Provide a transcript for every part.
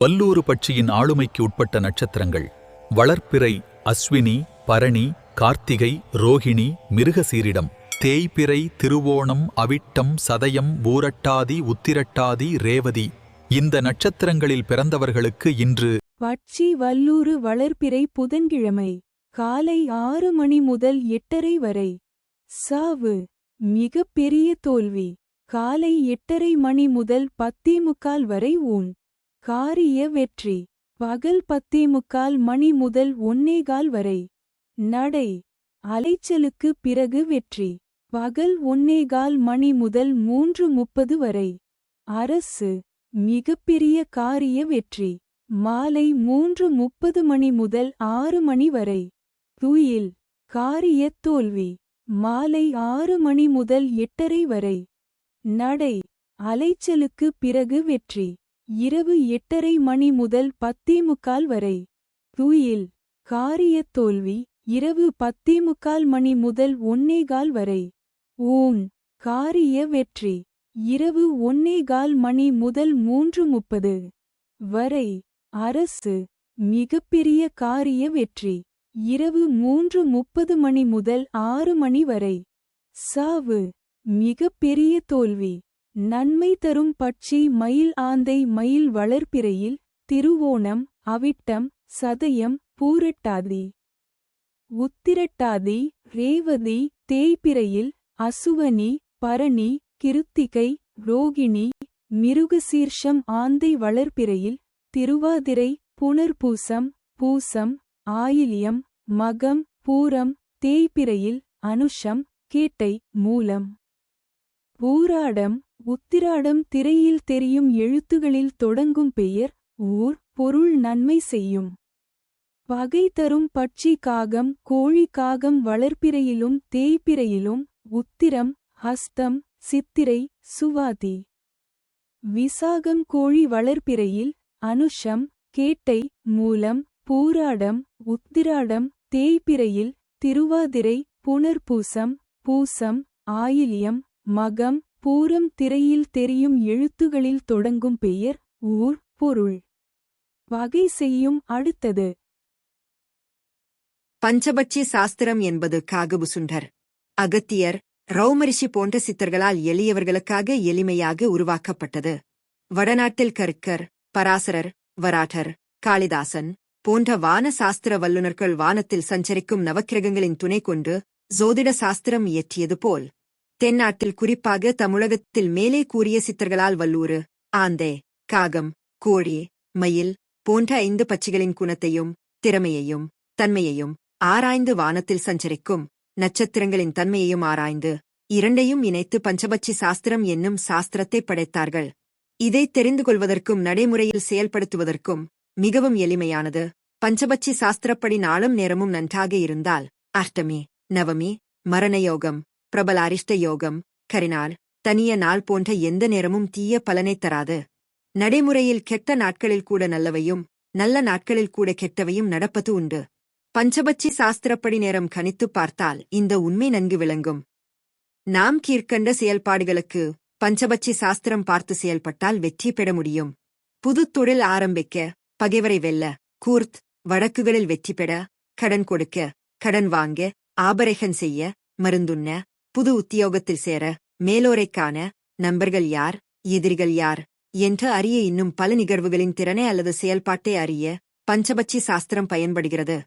வல்லூறு பட்சியின் ஆளுமைக்கு உட்பட்ட நட்சத்திரங்கள் வளர்ப்பிறை அஸ்வினி, பரணி, கார்த்திகை, ரோகிணி, மிருகசீரிடம், தேய்பிறை, திருவோணம், அவிட்டம், சதயம், பூரட்டாதி, உத்திரட்டாதி, ரேவதி. இந்த நட்சத்திரங்களில் பிறந்தவர்களுக்கு இன்று பட்சி வல்லூறு வளர்ப்பிறை புதன்கிழமை காலை 6 மணி முதல் 8:30 வரை. சாவு மிக பெரிய தோல்வி. காலை 8:30 மணி முதல் 10:45 வரை. ஊன் காரிய வெற்றி. பகல் 10:45 மணி முதல் 1:15 வரை. நடை அலைச்சலுக்கு பிறகு வெற்றி. பகல் 1:15 மணி முதல் 3:30 வரை. அரசு மிகப்பெரிய காரிய வெற்றி. மாலை 3:30 மணி முதல் 6 மணி வரை. துயில் காரிய தோல்வி. மாலை 6 மணி முதல் 8:30 வரை. நடை அலைச்சலுக்கு பிறகு வெற்றி. இரவு 8:30 மணி முதல் 10:45 வரை. துயில் காரிய தோல்வி. இரவு 10:45 மணி முதல் 1:15 வரை. ஊன் காரிய வெற்றி. இரவு 1:15 மணி முதல் 3:30 வரை. அரசு மிகப்பெரிய காரிய வெற்றி. இரவு 3:30 மணி முதல் 6 மணி வரை. சாவு மிகப்பெரிய தோல்வி. நன்மை தரும் பட்சி மயில் ஆந்தை மயில் வளர்ப்பிறையில் திருவோணம், அவிட்டம், சதயம், பூரட்டாதி, உத்திரட்டாதி, ரேவதி, தேய்பிறையில் அசுவனி, பரணி, கிருத்திகை, ரோகிணி, மிருகசீர்ஷம். ஆந்தை வளர்ப்பிறையில் திருவாதிரை, புனர்பூசம், பூசம், ஆயில்யம், மகம், பூரம். தேய்பிறையில் அனுஷம், கேட்டை, மூலம், பூராடம், உத்திராடம். திரையில் தெரியும் எழுத்துகளில் தொடங்கும் பெயர், ஊர், பொருள் நன்மை செய்யும். பகை தரும் பட்சி காகம், கோழி. காகம் வளர்ப்பிறையிலும் தேய்பிறையிலும் உத்திரம், ஹஸ்தம், சித்திரை, சுவாதி, விசாகம். கோழி வளர்ப்பிறையில் அனுஷம், கேட்டை, மூலம், பூராடம், உத்திராடம். தேய்பிறையில் திருவாதிரை, புனர்பூசம், பூசம், ஆயில்யம், மகம், பூரம். திரையில் தெரியும் எழுத்துகளில் தொடங்கும் பெயர், ஊர், பொருள். வகை செய்யும். அடுத்தது பஞ்சபட்சி சாஸ்திரம் என்பது காகபுசுண்டர், அகத்தியர், ரௌமரிஷி போன்ற சித்தர்களால் எளியவர்களுக்காக எளிமையாக உருவாக்கப்பட்டது. வடநாட்டில் கர்க்கர், பராசரர், வராட்டர், காளிதாசன் போன்ற வான சாஸ்திர வல்லுநர்கள் வானத்தில் சஞ்சரிக்கும் நவக்கிரகங்களின் துணை கொண்டு ஜோதிட சாஸ்திரம் இயற்றியது போல், தென்னாட்டில் குறிப்பாக தமிழகத்தில் மேலே கூறிய சித்தர்களால் வல்லூறு, ஆந்தை, காகம், கோழி, மயில் போன்ற 5 பட்சிகளின் குணத்தையும் திறமையையும் தன்மையையும் ஆராய்ந்து வானத்தில் சஞ்சரிக்கும் நட்சத்திரங்களின் தன்மையையும் ஆராய்ந்து இரண்டையும் இணைத்து பஞ்சபட்சி சாஸ்திரம் என்னும் சாஸ்திரத்தை படைத்தார்கள். இதை தெரிந்து கொள்வதற்கும் நடைமுறையில் செயல்படுத்துவதற்கும் மிகவும் எளிமையானது. பஞ்சபட்சி சாஸ்திரப்படி நாளும் நேரமும் நன்றாக இருந்தால் அஷ்டமி, நவமி, மரணயோகம், பிரபல அரிஷ்ட யோகம், கரிநாள், தனிய நாள் போன்ற எந்த நேரமும் தீய பலனைத் தராது. நடைமுறையில் கெட்ட நாட்களில் கூட நல்லவையும் நல்ல நாட்களில் கூட கெட்டவையும் நடப்பது உண்டு. பஞ்சபட்சி சாஸ்திரப்படி நேரம் கணித்துப் பார்த்தால் இந்த உண்மை நன்கு விளங்கும். நாம் கீழ்க்கண்ட செயல்பாடுகளுக்கு பஞ்சபட்சி சாஸ்திரம் பார்த்து செயல்பட்டால் வெற்றி பெற முடியும். புது தொழில் ஆரம்பிக்க, பகைவரை வெல்ல, கூர்த் வழக்குகளில் வெற்றி பெற, கடன் கொடுக்க, கடன் வாங்க, ஆபரேஷன் செய்ய, மருந்துண்ண, புது உத்தியோகத்தில் சேர, மேலோரைக் காண, நண்பர்கள் யார், எதிரிகள் யார் என்று அறிய, இன்னும் பல நிகழ்வுகளின் திறனை அல்லது செயல்பாட்டை அறிய பஞ்சபட்சி சாஸ்திரம் பயன்படுகிறது.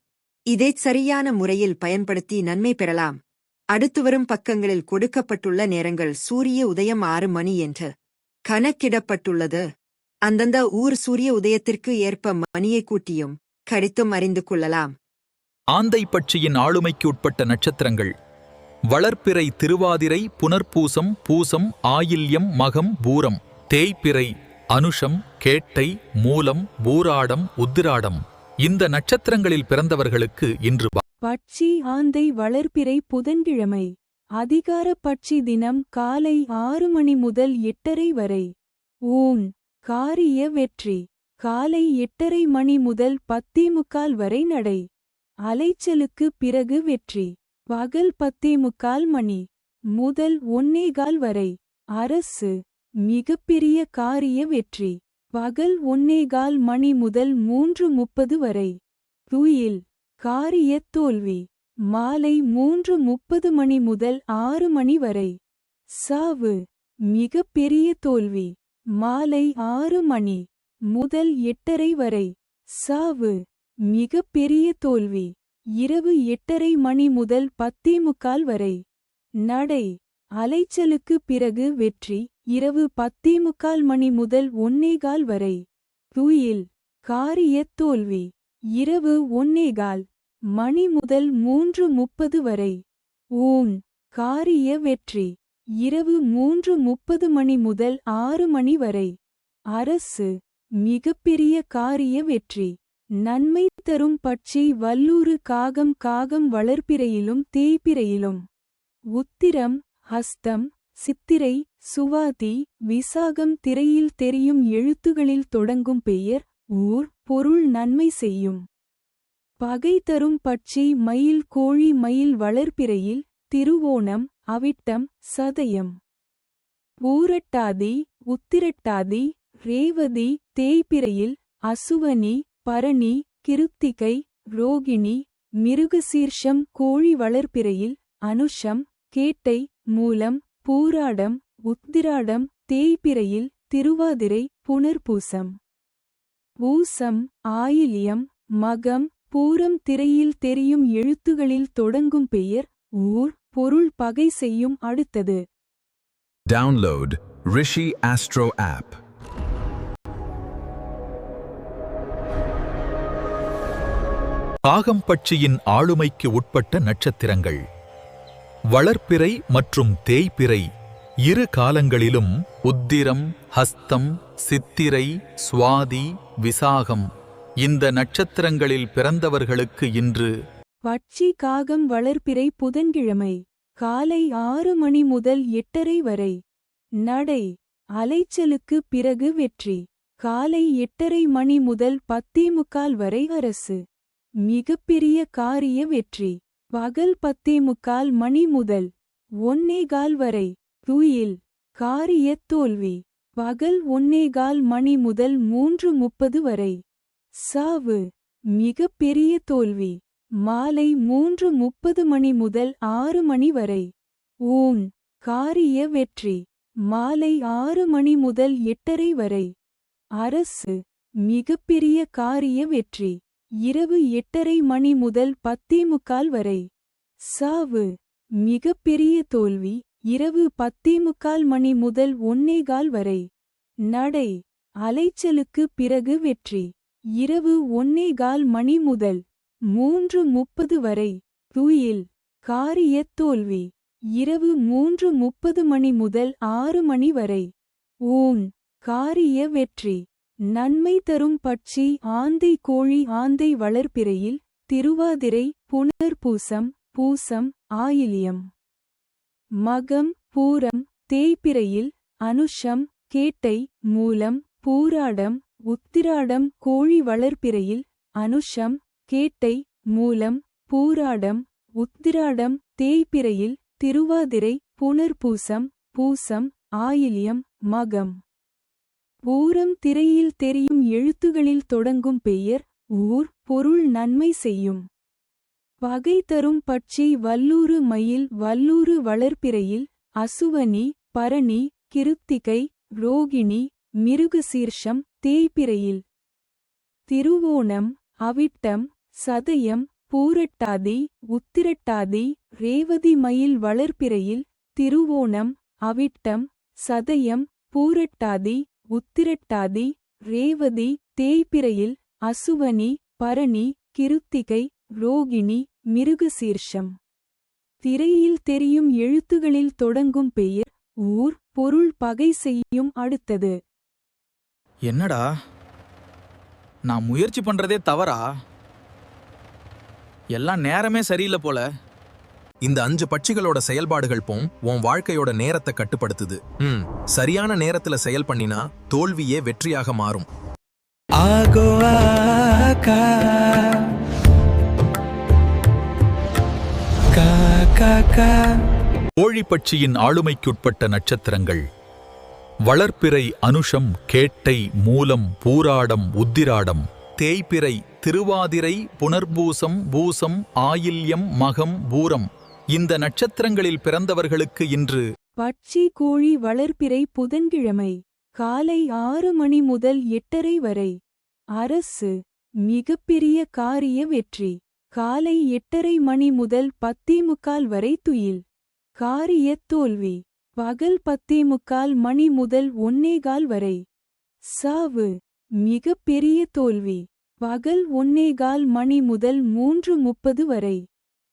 இதைச் சரியான முறையில் பயன்படுத்தி நன்மை பெறலாம். அடுத்து வரும் பக்கங்களில் கொடுக்கப்பட்டுள்ள நேரங்கள் சூரிய உதயம் 6 மணி என்று கணக்கிடப்பட்டுள்ளது. அந்தந்த ஊர் சூரிய உதயத்திற்கு ஏற்ப மணியை கூட்டியும் கடித்தும் அறிந்து கொள்ளலாம். ஆந்தை பட்சியின் ஆளுமைக்கு உட்பட்ட நட்சத்திரங்கள் வளர்ப்பிறை திருவாதிரை, புனர்பூசம், பூசம், ஆயில்யம், மகம், பூரம். தேய்பிறை அனுஷம், கேட்டை, மூலம், பூராடம், உத்திராடம். இந்த நட்சத்திரங்களில் பிறந்தவர்களுக்கு இன்று பட்சி ஆந்தை வளர்ப்பிறை புதன்கிழமை அதிகார பட்சி தினம் காலை 6 மணி முதல் 8:30 வரை. ஊன் காரிய வெற்றி. காலை 8:30 மணி முதல் 10:45 வரை. நடை அலைச்சலுக்கு பிறகு வெற்றி. பகல் 10:45 மணி முதல் 1:15 வரை. அரசு மிகப்பெரிய காரிய வெற்றி. பகல் 1:15 மணி முதல் 3:30 வரை. துயில் காரிய தோல்வி மாலை 3:30 மணி முதல் 6 மணி வரை. சாவு மிக பெரிய தோல்வி மாலை 6 மணி முதல் 8:30 வரை. சாவு மிக பெரிய தோல்வி இரவு 8:30 மணி முதல் 10:45 வரை. நடை அலைச்சலுக்கு பிறகு வெற்றி இரவு 10:45 மணி முதல் 1:15 வரை. துயில் காரிய தோல்வி இரவு 1:15 மணி முதல் 3:30 வரை. ஊன் காரிய வெற்றி இரவு 3:30 மணி முதல் 6 மணி வரை. அரசு மிகப்பெரிய காரிய வெற்றி நன்மை தரும் பட்சி வல்லூறு காகம் வளர்ப்பிறையிலும் தேய்பிறையிலும். உத்திரம் ஹஸ்தம் சித்திரை சுவாதி விசாகம் திரையில் தெரியும் எழுத்துகளில் தொடங்கும் பெயர் ஊர் பொருள் நன்மை செய்யும். பகை தரும் பட்சி மயில் கோழி மயில் வளர்ப்பிறையில் திருவோணம் அவிட்டம் சதயம். பூரட்டாதி உத்திரட்டாதி ரேவதி தேய்பிறையில் அசுவனி பரணி கிருத்திகை ரோகிணி மிருகசீர்ஷம் கோழி வளர்ப்பிறையில் அனுஷம் கேட்டை மூலம் பூராடம் உத்திராடம் தேய்பிறையில் திருவாதிரை புனர்பூசம். பூசம் ஆயில்யம் மகம் பூரம் திரையில் தெரியும் எழுத்துகளில் தொடங்கும் பெயர் ஊர் பொருள் பகை செய்யும். அடுத்தது Download Rishi Astro app. காகம் பட்சியின் ஆளுமைக்கு உட்பட்ட நட்சத்திரங்கள். வளர்ப்பிறை மற்றும் தேய்பிறை இரு காலங்களிலும் உத்திரம் ஹஸ்தம் சித்திரை சுவாதி விசாகம் இந்த நட்சத்திரங்களில் பிறந்தவர்களுக்கு இன்று பட்சி காகம் வளர்ப்பிறை புதன்கிழமை காலை 6 மணி முதல் 8:30 வரை. நடை அலைச்சலுக்கு பிறகு வெற்றி காலை 8:30 மணி முதல் 10:45 வரை. அரசு மிகப்பெரிய காரிய வெற்றி பகல் 10:45 மணி முதல் 1:15 வரை. துயில் காரிய தோல்வி பகல் 1:15 மணி முதல் 3:30 வரை. சாவு மிக பெரிய தோல்வி மாலை 3:30 மணி முதல் 6 மணி வரை. ஊன் காரிய வெற்றி மாலை 6 மணி முதல் 8:30 வரை. அரசு மிகப்பெரிய காரிய வெற்றி இரவு 8:30 மணி முதல் 10:45 வரை. சாவு மிகப்பெரிய தோல்வி இரவு 10:45 மணி முதல் 1:15 வரை. நடை அலைச்சலுக்கு பிறகு வெற்றி இரவு 1:15 மணி முதல் 3:30 வரை. துயில் காரிய தோல்வி இரவு 3:30 மணி முதல் 6 மணி வரை. ஊன் காரிய வெற்றி நன்மை தரும் பட்சி ஆந்தை கோழி ஆந்தை வளர்ப்பிறையில் திருவாதிரை புனர்பூசம் பூசம் ஆயில்யம். மகம் பூரம் தேய்பிறையில் அனுஷம் கேட்டை மூலம் பூராடம் உத்திராடம் கோழி வளர்ப்பிறையில் அனுஷம் கேட்டை மூலம் பூராடம் உத்திராடம் தேய்பிறையில் திருவாதிரை புனர்பூசம் பூசம் ஆயில்யம் மகம். பூரம் திரையில் தெரியும் எழுத்துகளில் தொடங்கும் பெயர் ஊர் பொருள் நன்மை செய்யும். பகை தரும் பட்சி வல்லூறு மயில் வல்லூறு வளர்ப்பிறையில் அசுவனி பரணி கிருத்திகை ரோகிணி மிருகசீர்ஷம் தேய்பிறையில் திருவோணம் அவிட்டம் சதயம் பூரட்டாதி உத்திரட்டாதி ரேவதி மயில் வளர்ப்பிறையில் திருவோணம் அவிட்டம் சதயம் பூரட்டாதி உத்திரட்டாதி ரேவதி தேய்பிறையில் அசுவனி பரணி கிருத்திகை ரோகிணி மிருகசீர்ஷம். திரையில் தெரியும் எழுத்துகளில் தொடங்கும் பெயர் ஊர் பொருள் பகை செய்யும். அடுத்தது என்னடா நான் முயற்சி பண்றதே தவறா? எல்லாம் நேரமே சரியில்லை போல. இந்த 5 பட்சிகளோட செயல்பாடுகள் உன் வாழ்க்கையோட நேரத்தை கட்டுப்படுத்துது. சரியான நேரத்துல செயல் பண்ணினா தோல்வியே வெற்றியாக மாறும். கோழி பட்சியின் ஆளுமைக்குட்பட்ட நட்சத்திரங்கள். வளர்ப்பிறை அனுஷம் கேட்டை மூலம் பூராடம் உத்திராடம் தேய்பிறை திருவாதிரை புனர்பூசம் பூசம் ஆயில்யம் மகம் பூரம் இந்த நட்சத்திரங்களில் பிறந்தவர்களுக்கு இன்று பட்சி கோழி வளர்ப்பிறை புதன்கிழமை காலை 6 மணி முதல் 8:30 வரை. அரசு மிகப்பெரிய காரிய வெற்றி. காலை 8:30 மணி முதல் 10:45 வரை துயில். காரியத் தோல்வி. பகல் 10:45 மணி முதல் 1:15 வரை. சாவு மிகப்பெரிய தோல்வி. பகல் 1:15 மணி முதல் 3:30 வரை.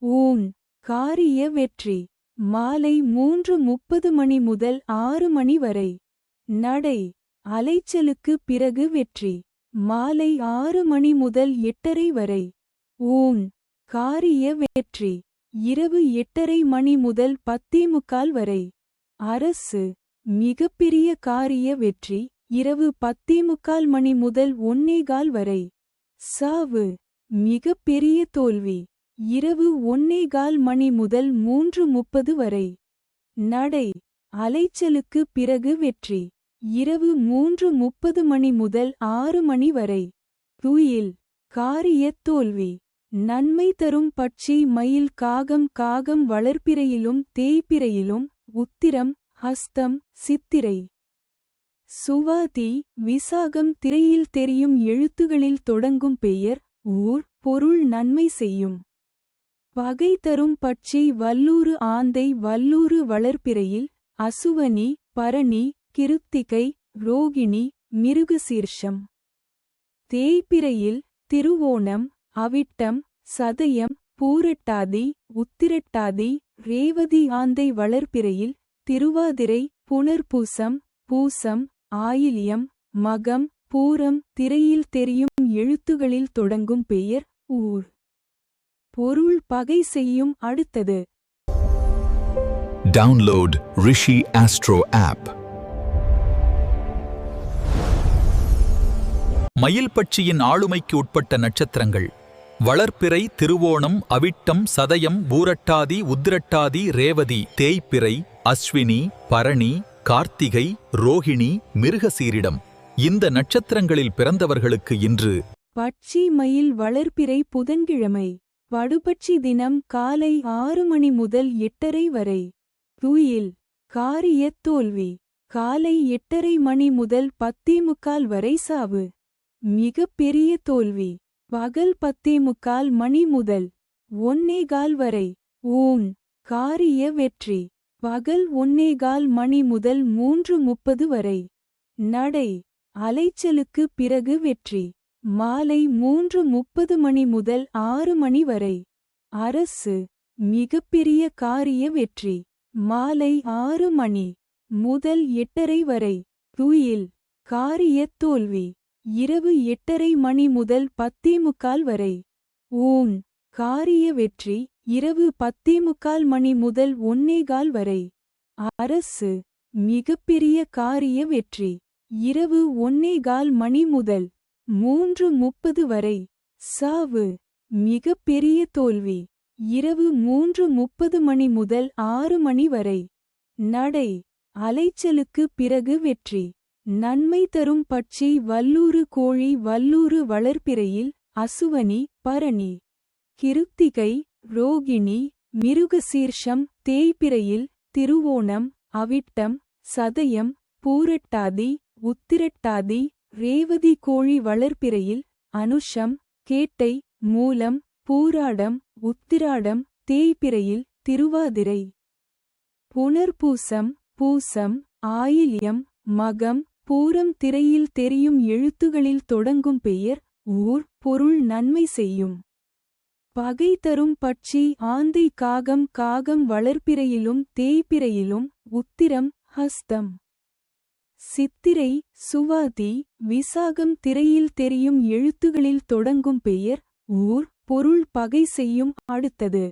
ஊன் காரிய வெற்றி. மாலை 3:30 மணி முதல் 6 மணி வரை. நடை அலைச்சலுக்கு பிறகு வெற்றி. மாலை 6 மணி முதல் 8:30 வரை. ஊன் காரிய வெற்றி. இரவு 8:30 மணி முதல் 10:45 வரை. அரசு மிகப்பெரிய காரிய வெற்றி. இரவு 10:45 மணி முதல் 1:15 வரை. சாவு மிகப்பெரிய தோல்வி. இரவு 1:15 மணி முதல் 3:30 வரை. நடை அலைச்சலுக்கு பிறகு வெற்றி. இரவு 3:30 மணி முதல் 6 மணி வரை. துயில் காரியத் தோல்வி. நன்மை தரும் பட்சி மயில் காகம். காகம் வளர்ப்பிறையிலும் தேய்பிறையிலும் உத்திரம் ஹஸ்தம் சித்திரை சுவாதி விசாகம் திரையில் தெரியும் எழுத்துகளில் தொடங்கும் பெயர் ஊர் பொருள் நன்மை செய்யும். பகை தரும் பட்சி வல்லூறு ஆந்தை. வல்லூறு வளர்ப்பிறையில் அசுவனி பரணி கிருத்திகை ரோகிணி மிருகசீர்ஷம். தேய்பிறையில் திருவோணம் அவிட்டம் சதயம் பூரட்டாதி உத்திரட்டாதி ரேவதி. ஆந்தை வளர்ப்பிறையில் திருவாதிரை புனர்பூசம் பூசம் ஆயில்யம் மகம் பூரம். திரையில் தெரியும் எழுத்துகளில் தொடங்கும் பெயர் ஊர் பொருள் பகை செய்யும். அடுத்தது Download Rishi Astro app. மயில் பட்சியின் ஆளுமைக்கு உட்பட்ட நட்சத்திரங்கள் வளர்ப்பிறை திருவோணம் அவிட்டம் சதயம் பூரட்டாதி உத்திரட்டாதி ரேவதி தேய்பிறை அஸ்வினி பரணி கார்த்திகை ரோகிணி மிருகசீரிடம். இந்த நட்சத்திரங்களில் பிறந்தவர்களுக்கு இன்று பட்சி மயில் வளர்ப்பிறை புதன்கிழமை படுபட்சி தினம் காலை 6 மணி முதல் 8:30 வரை. துயில் காரியத் தோல்வி. காலை 8:30 மணி முதல் 10:45 வரை. சாவு மிகப்பெரிய தோல்வி. பகல் 10:45 மணி முதல் 1:15 வரை. ஊன் காரிய வெற்றி. பகல் 1:15 மணி முதல் 3:30 வரை. நடை அலைச்சலுக்கு பிறகு வெற்றி. மாலை 3:30 மணி முதல் 6 மணி வரை. அரசு மிகப்பெரிய காரிய வெற்றி. மாலை 6 மணி முதல் 8:30 வரை. துயில் காரியத் தோல்வி. இரவு 8:30 மணி முதல் 10:45 வரை. ஊன் காரிய வெற்றி. இரவு 10:45 மணி முதல் 1:15 வரை. அரசு மிகப்பெரிய காரிய வெற்றி. இரவு 1:15 மணி முதல் 3:30 வரை. சாவு மிகப்பெரிய தோல்வி. இரவு 3:30 மணி முதல் 6 மணி வரை. நடை அலைச்சலுக்கு பிறகு வெற்றி. நன்மை தரும் பட்சி வல்லூறு கோழி. வல்லூறு வளர்ப்பிறையில் அசுவனி பரணி கிருத்திகை ரோகிணி மிருகசீர்ஷம். தேய்பிறையில் திருவோணம் அவிட்டம் சதயம் பூரட்டாதி உத்திரட்டாதி ரேவதி. கோழி வளர்ப்பிறையில் அனுஷம் கேட்டை மூலம் பூராடம் உத்திராடம். தேய்பிறையில் திருவாதிரை புனர்பூசம் பூசம் ஆயில்யம் மகம் பூரம். திரையில் தெரியும் எழுத்துகளில் தொடங்கும் பெயர் ஊர் பொருள் நன்மை செய்யும். பகை தரும் பட்சி ஆந்தை காகம். காகம் வளர்ப்பிறையிலும் தேய்பிறையிலும் உத்திரம் ஹஸ்தம் சித்திரை சுவாதி விசாகம். திரையில் தெரியும் எழுத்துகளில் தொடங்கும் பெயர் ஊர் பொருள் பகை செய்யும். அடுத்தது